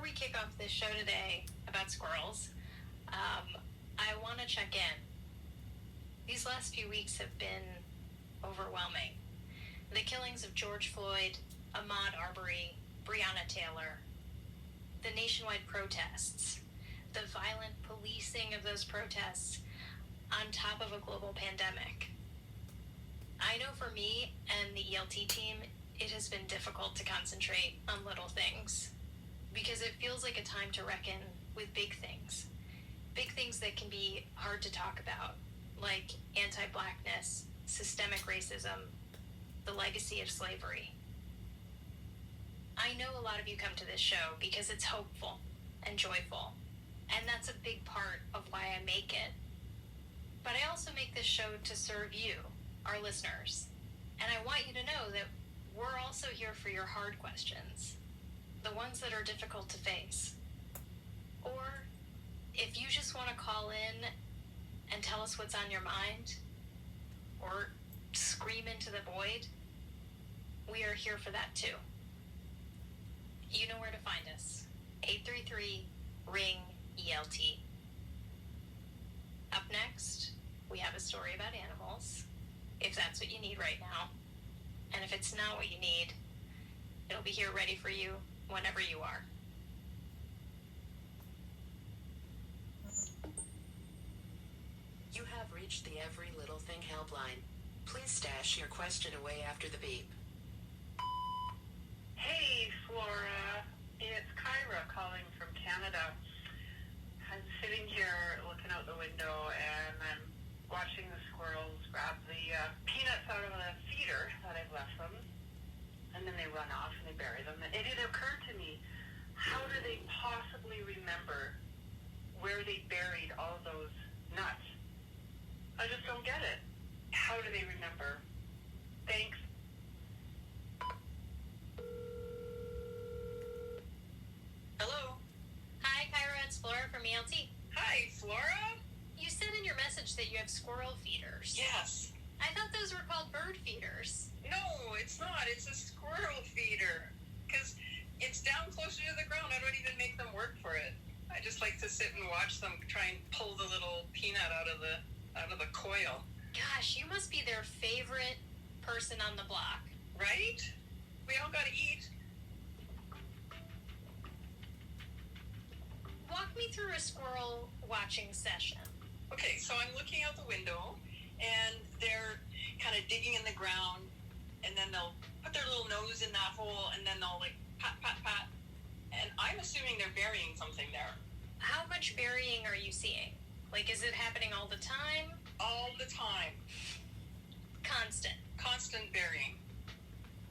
we kick off this show today about squirrels, I want to check in. These last few weeks have been overwhelming. The killings of George Floyd, Ahmaud Arbery, Breonna Taylor, the nationwide protests, the violent policing of those protests on top of a global pandemic. I know for me and the ELT team, it has been difficult to concentrate on little things because it feels like a time to reckon with big things that can be hard to talk about, like anti-Blackness, systemic racism, the legacy of slavery. I know a lot of you come to this show because it's hopeful and joyful, and that's a big part of why I make it. But I also make this show to serve you, our listeners, and I want you to know that we're also here for your hard questions, the ones that are difficult to face. Or if you just want to call in and tell us what's on your mind, or scream into the void, we are here for that too. You know where to find us. 833-RING-ELT. Up next, we have a story about animals, if that's what you need right now. And if it's not what you need, it'll be here ready for you whenever you are. You have reached the Every Little Thing helpline. Please stash your question away after the beep. Hey, Flora. It's Kyra calling from Canada. I'm sitting here looking out the window and I'm watching the squirrels grab the peanuts out of the feeder that I've left them. And then they run off and they bury them. And it had occurred to me, how do they possibly remember where they buried all those nuts? I just don't get it. How do they remember? Thanks. Hello. Hi, Kyra. It's Flora from ELT. Hi, Flora? You said in your message that you have squirrel feeders. Yes. I thought those were called bird feeders. No, it's not. It's a squirrel feeder. Because it's down closer to the ground. I don't even make them work for it. I just like to sit and watch them try and pull the little peanut out of the coil. Gosh, you must be their favorite person on the block. Right? We all gotta eat. Walk me through a squirrel watching session. Okay, so I'm looking out the window, and they're kind of digging in the ground, and then they'll put their little nose in that hole, and then they'll like pat, pat, pat. And I'm assuming they're burying something there. How much burying are you seeing? Like, is it happening all the time? All the time. Constant burying.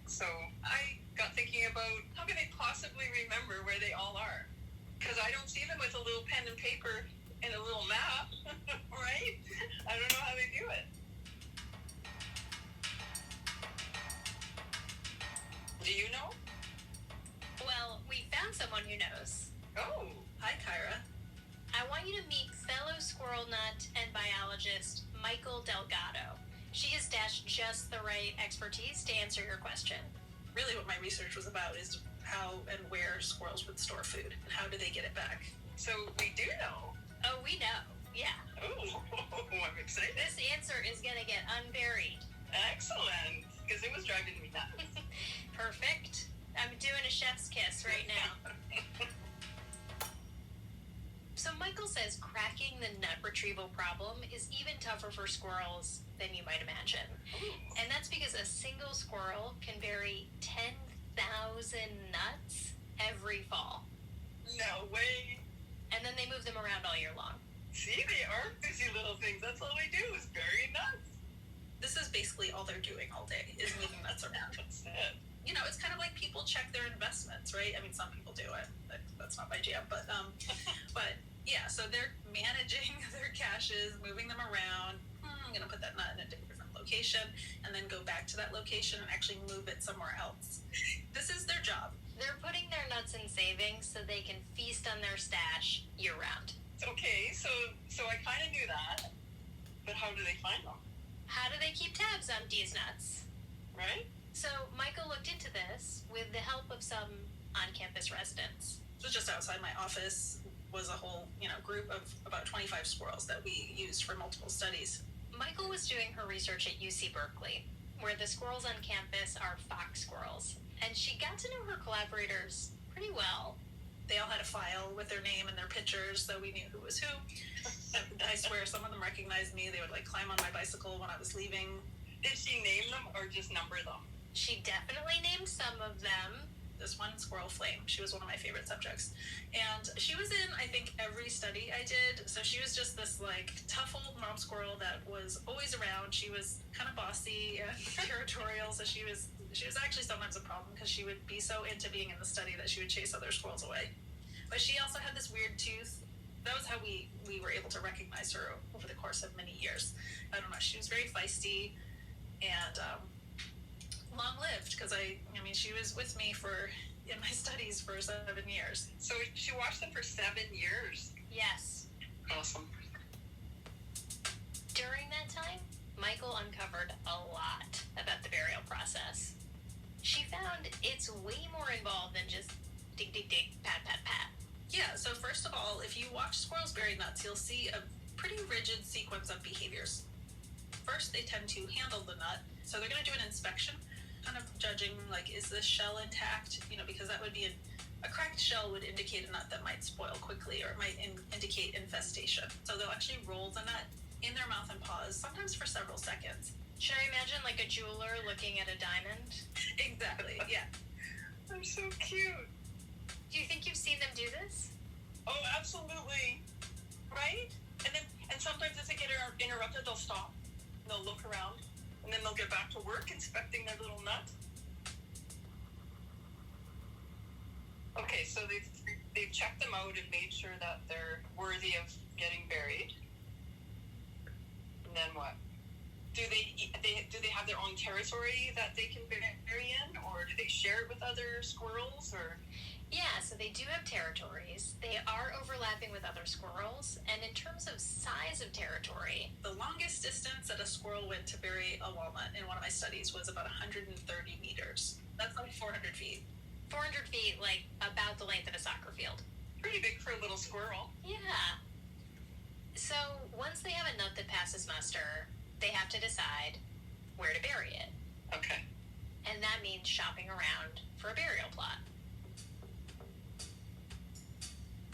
So I got thinking about how can they possibly remember where they all are? Because I don't see them with a little pen and paper and a little map, right? I don't know how they do it. Do you know? Well, we found someone who knows. Oh, hi, Kyra. I want you to meet fellow squirrel nut and biologist Michael Delgado. She has dashed just the right expertise to answer your question. Really what my research was about is how and where squirrels would store food and how do they get it back. So we do know. Oh, we know. Yeah. Oh, I'm excited. This answer is going to get unburied. Excellent. Because it was driving me nuts. Perfect. I'm doing a chef's kiss right now. So Michael says cracking the nut retrieval problem is even tougher for squirrels than you might imagine. Ooh. And that's because a single squirrel can bury 10,000 nuts every fall. No way. And then they move them around all year long. See, they are busy little things. That's all they do is bury nuts. This is basically all they're doing all day is moving nuts around. That's it. You know, it's kind of like people check their investments, right? I mean, some people do it. That's not my jam, but yeah, so they're managing their caches, moving them around. I'm going to put that nut in a different location and then go back to that location and actually move it somewhere else. This is their job. They're putting their nuts in savings so they can feast on their stash year round. Okay, so I kind of knew that, but how do they find them? How do they keep tabs on these nuts? Right? So Michael looked into this with the help of some on-campus residents. So just outside my office was a whole, group of about 25 squirrels that we used for multiple studies. Michael was doing her research at UC Berkeley, where the squirrels on campus are fox squirrels, and she got to know her collaborators pretty well. They all had a file with their name and their pictures, so we knew who was who. I swear some of them recognized me. They would climb on my bicycle when I was leaving. Did she name them or just number them? She definitely named some of them. This one, Squirrel Flame, she was one of my favorite subjects. And she was in, I think, every study I did. So she was just this tough old mom squirrel that was always around. She was kind of bossy and territorial, so she was actually sometimes a problem because she would be so into being in the study that she would chase other squirrels away. But she also had this weird tooth. That was how we were able to recognize her over the course of many years. I don't know, she was very feisty and long-lived because she was with me in my studies for 7 years. So she watched them for 7 years? Yes. Awesome. During that time, Michael uncovered a lot about the burial process. She found it's way more involved than just dig, dig, dig, pat, pat, pat. Yeah, so first of all, if you watch squirrels bury nuts, you'll see a pretty rigid sequence of behaviors. First, they tend to handle the nut. So they're going to do an inspection, kind of judging, is this shell intact? Because that would be a cracked shell would indicate a nut that might spoil quickly or it might indicate infestation. So they'll actually roll the nut in their mouth and paws, sometimes for several seconds. Should I imagine a jeweler looking at a diamond? Exactly, yeah. They're so cute. Do you think you've seen them do this? Oh, absolutely. Right? And sometimes as they get interrupted, they'll stop. And they'll look around. And then they'll get back to work inspecting their little nut. Okay, so they've checked them out and made sure that they're worthy of getting buried. And then what? Do they have their own territory that they can bury in, or do they share it with other squirrels, or? Yeah, so they do have territories. They are overlapping with other squirrels, and in terms of size of territory, the longest distance that a squirrel went to bury a walnut in one of my studies was about 130 meters. That's 400 feet. 400 feet, about the length of a soccer field. Pretty big for a little squirrel. Yeah. So once they have a nut that passes muster, they have to decide where to bury it. Okay. And that means shopping around for a burial plot.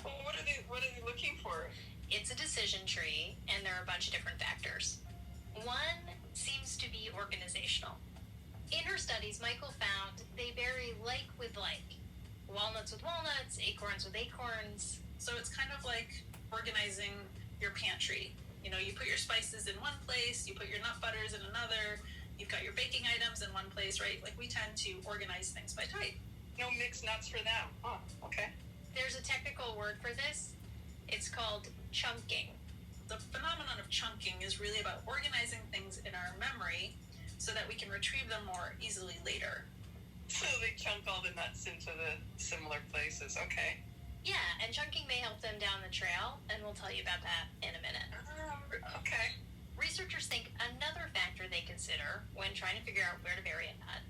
Well, what are they looking for? It's a decision tree, and there are a bunch of different factors. One seems to be organizational. In her studies, Michael found they bury like with like. Walnuts with walnuts, acorns with acorns. So it's kind of like organizing your pantry. You put your spices in one place, you put your nut butters in another, you've got your baking items in one place, right? We tend to organize things by type. No mixed nuts for them. Oh, okay. There's a technical word for this. It's called chunking. The phenomenon of chunking is really about organizing things in our memory so that we can retrieve them more easily later. So they chunk all the nuts into the similar places. Okay. Yeah, and chunking may help them down the trail, and we'll tell you about that in a minute. Okay. Researchers think another factor they consider when trying to figure out where to bury a nut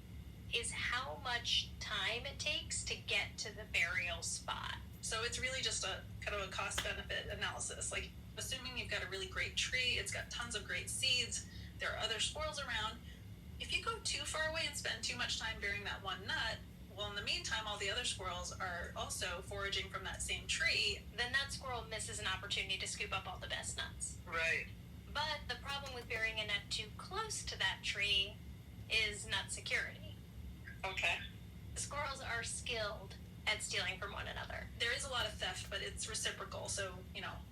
is how much time it takes to get to the burial spot. So it's really just a kind of a cost-benefit analysis. Assuming you've got a really great tree, it's got tons of great seeds, there are other squirrels around. If you go too far away and spend too much time burying that one nut, well, in the meantime, all the other squirrels are also foraging from that same tree. Then that squirrel misses an opportunity to scoop up all the best nuts. Right. But the problem with burying a nut too close to that tree is nut security. Okay. Squirrels are skilled at stealing from one another. There is a lot of theft, but it's reciprocal. So,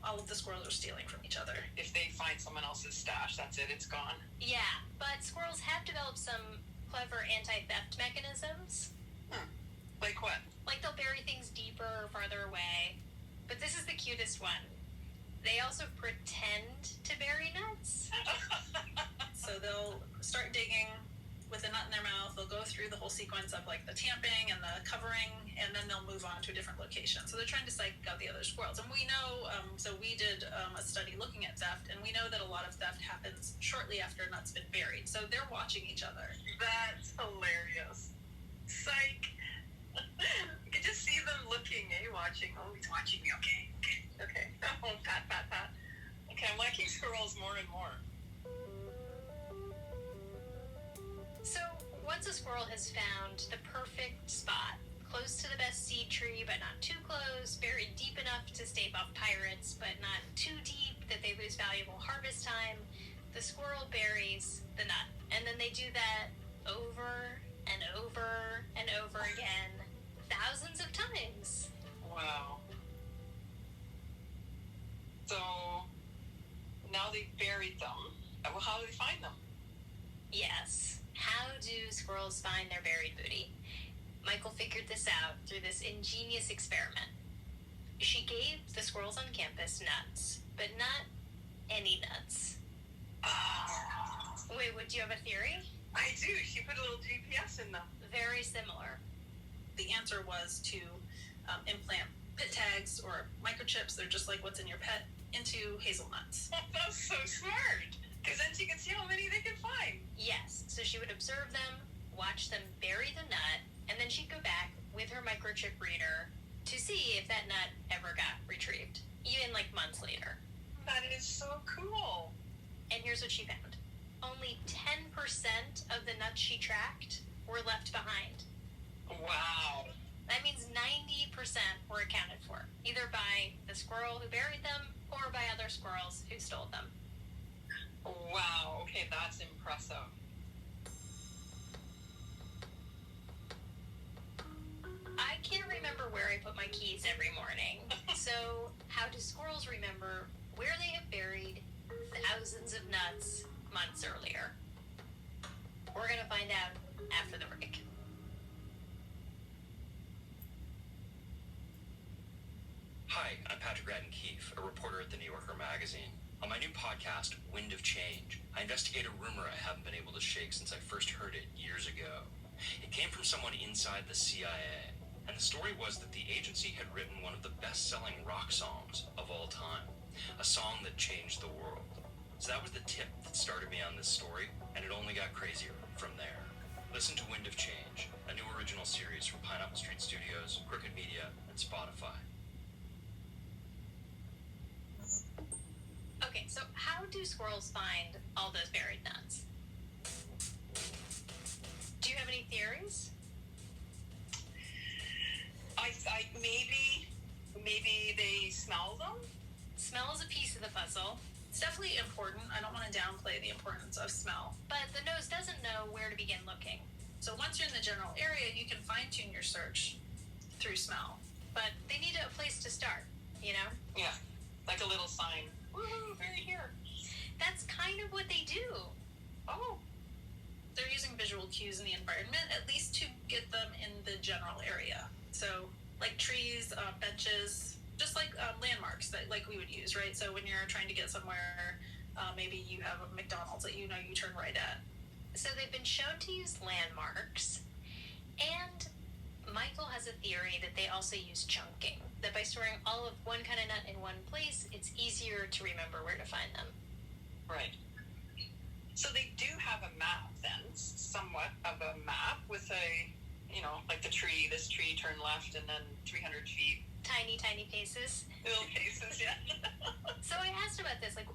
all of the squirrels are stealing from each other. If they find someone else's stash, that's it. It's gone. Yeah, but squirrels have developed some clever anti-theft mechanisms. Like what? They'll bury things deeper or farther away. But this is the cutest one. They also pretend to bury nuts. So they'll start digging with a nut in their mouth. They'll go through the whole sequence of the tamping and the covering, and then they'll move on to a different location. So they're trying to psych out the other squirrels. And we know, so we did a study looking at theft, and we know that a lot of theft happens shortly after a nut's been buried. So they're watching each other. That's hilarious. Psych. You can just see them looking, watching and more. So, once a squirrel has found the perfect spot, close to the best seed tree, but not too close, buried deep enough to stave off pirates, but not too deep that they lose valuable harvest time, the squirrel buries the nut. And then they do that over and over and over again, thousands of times. Wow. So now they've buried them. Well, how do they find them? Yes. How do squirrels find their buried booty? Michael figured this out through this ingenious experiment. She gave the squirrels on campus nuts, but not any nuts. Wait, do you have a theory? I do. She put a little GPS in them. Very similar. The answer was to implant pit tags or microchips. They're just like what's in your pet into hazelnuts. That's so smart. Because then she can see how many they can find. Yes, so she would observe them, watch them bury the nut, and then she'd go back with her microchip reader to see if that nut ever got retrieved, even like months later. That is so cool. And here's what she found. Only 10% of the nuts she tracked were left behind. Wow. That means 90% were accounted for, either by the squirrel who buried them or by other squirrels who stole them. Wow. Okay, that's impressive. I can't remember where I put my keys every morning. So, how do squirrels remember where they have buried thousands of nuts months earlier? We're going to find out after the break. Hi, I'm Patrick Radden Keefe, a reporter at The New Yorker magazine. On my new podcast, Wind of Change, I investigate a rumor I haven't been able to shake since I first heard it years ago. It came from someone inside the CIA, and the story was that the agency had written one of the best-selling rock songs of all time, a song that changed the world. So that was the tip that started me on this story, and it only got crazier from there. Listen to Wind of Change, a new original series from Pineapple Street Studios, Crooked Media, and Spotify. Okay, so how do squirrels find all those buried nuts? Do you have any theories? I maybe they smell them. Smell is a piece of the puzzle, It's definitely important. I don't want to downplay the importance of smell. but the nose doesn't know where to begin looking. So once you're in the general area, you can fine-tune your search through smell. But they need a place to start, you know? Yeah, like a little sign. Woohoo! Buried here. That's kind of what they do. Oh, They're using visual cues in the environment, at least to get them in the general area. So, like trees, benches, just like landmarks that like we would use, right? So when you're trying to get somewhere, maybe you have a McDonald's that you know you turn right at. So they've been shown to use landmarks, and Michael has a theory that they also use chunking. That by storing all of one kind of nut in one place, it's easier to remember where to find them. right. So they do have a map then, somewhat of a map with a, like the tree, this tree, turn left, and then 300 feet. Tiny, tiny paces. Little cases, yeah. So I asked about this, like,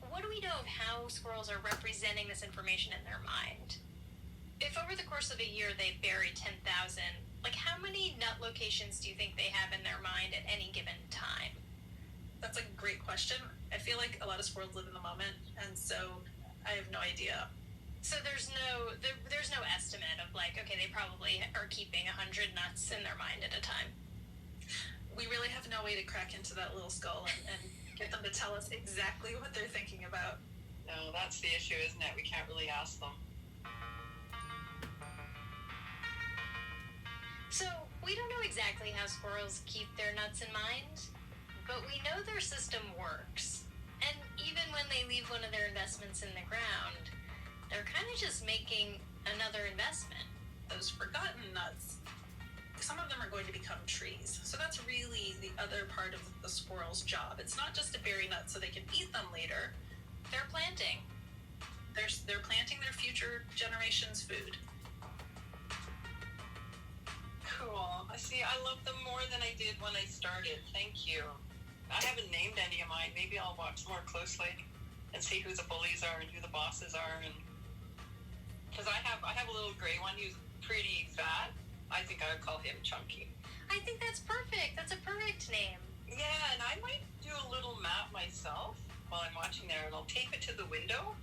what do we know of how squirrels are representing this information in their mind? If over the course of a year they bury 10,000, like how many nut locations do you think they have in their mind at any given time? That's a great question. I feel like a lot of squirrels live in the moment, and so I have no idea. So there's no estimate of like, okay, they probably are keeping 100 nuts in their mind at a time. We really have no way to crack into that little skull and get them to tell us exactly what they're thinking about. No, that's the issue, isn't it? We can't really ask them. So we don't know exactly how squirrels keep their nuts in mind, but we know their system works. And even when they leave one of their investments in the ground, they're kind of just making another investment. Those forgotten nuts, some of them are going to become trees. So that's really the other part of the squirrel's job. It's not just to bury nuts so they can eat them later. They're planting. They're planting their future generation's food. Cool. See, I love them more than I did when I started. Thank you. I haven't named any of mine. Maybe I'll watch more closely. and see who the bullies are and who the bosses are. And because I have a little gray one who's pretty fat. I think I would call him Chunky. I think that's perfect. That's a perfect name. Yeah, and I might do a little map myself while I'm watching there, and I'll tape it to the window.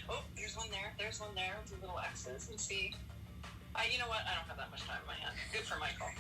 Oh, there's one there. There's one there with the little X's, and see. You know what? I don't have that much time in my hand. Good for Michael.